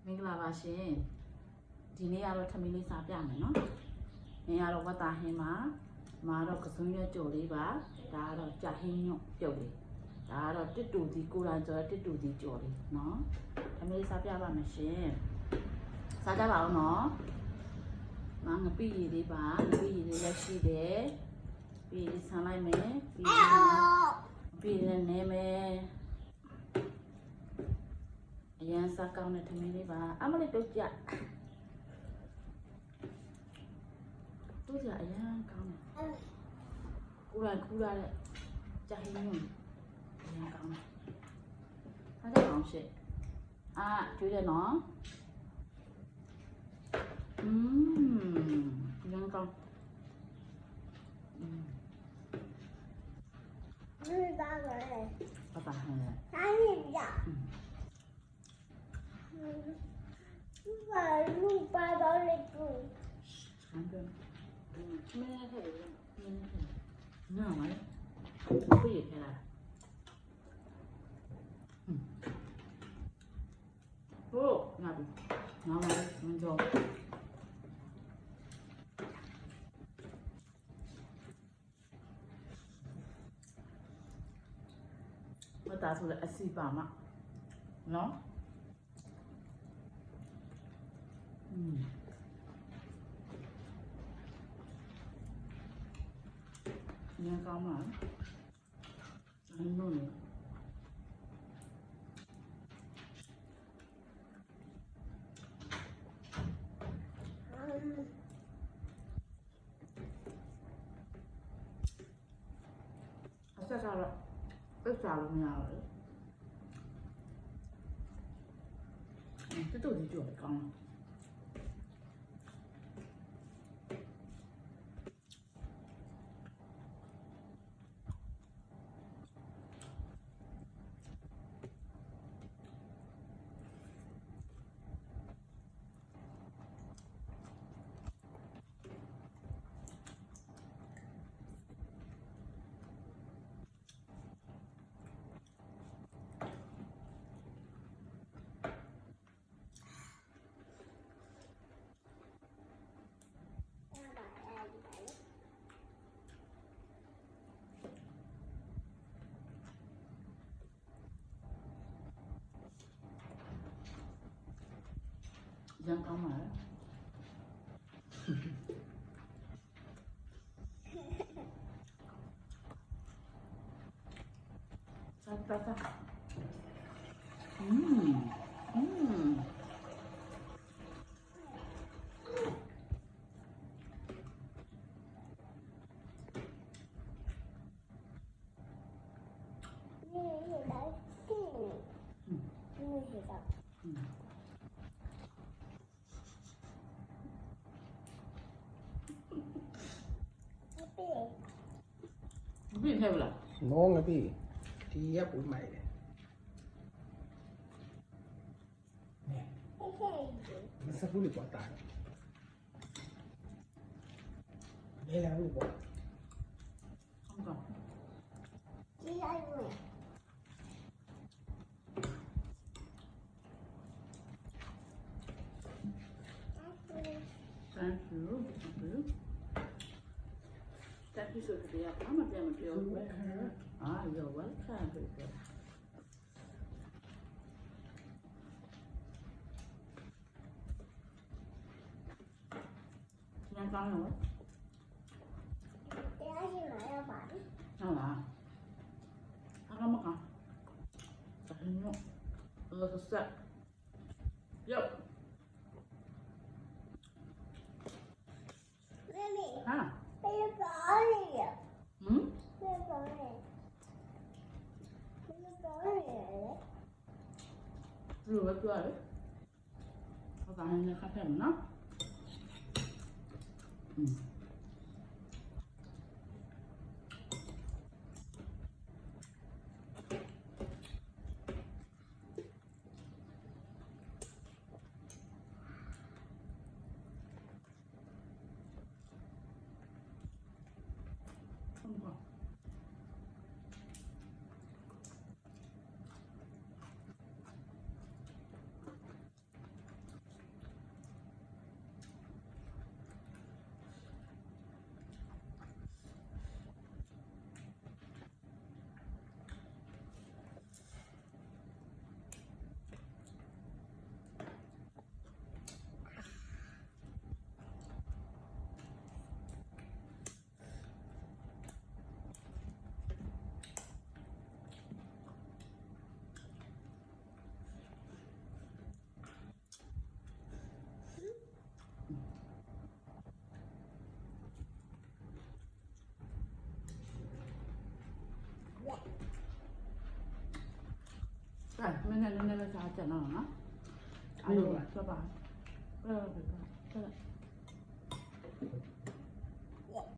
မင်္ဂလာပါရှင်ဒီနေ့ကတော့ထမင်းလေးစားပြမယ်နော်။နေရာတော့ဝတ်သားဟင်းမှာမာတော့ကစုံရွက်ကြော်လေးပါဒါကတော့ကြာဟင်းညွန့်ပြုတ်လေးဒါကတော့တစ်တူဒီကိုရာကျော်တစ်တူဒီကြော်လေးနော်။ထမင်းလေးစားပြပါမယ်ရှင်။စားကြပါဦးနော်။ငပိရည်လေးပါငပိရည်လေးလည်းရှိတယ်။ပြီးဆန်းလိုက်မယ်ပြီးလည်းနေမယ်အရန်စားကောင်းတဲ့ထမင်းလေးပါအမလေးတုတ်ကြတို့ကြအရန်ကောင်းတယ်ကူလာတဲ့ကြာဟင်းညွန့်အရန်ကောင်းတယ်အားကြအောင်ရှင့်ကျွေးတယ်နော်အရန်ကောင်း爸爸很累。哪里呀？把路搬到那个。长着。没那太多了，没那太多。那玩意，不也开了？哦，那不，拿来，我们走。我打出来4把嘛，喏，年糕嘛，很嫩的。下啥了？被炸了没有？这豆子就很刚了。人刚买。咋？Biết theo là ngon lắm đi đi ép bụi mày này nó sắp bụi quả tải đây là bụi quả không còn Chị ơi rồi. Thank you. Thank you so much. I'm not going to feel you're welcome. Nhân con nữa. Cái gì mà em bảo Sao là? Ăn mất hả? Thật không? Thật sự. Yo. Mami. Bây giờ đi à? Bây giờ đi. Rửa cửa đấy. Có cả hình khác thêm nó. Không còn. မင်းနဲ့နည်းနည်းပဲစားကြတော့နော်အဲ့လိုပဲဆက်ပါအဲ့လိုပဲ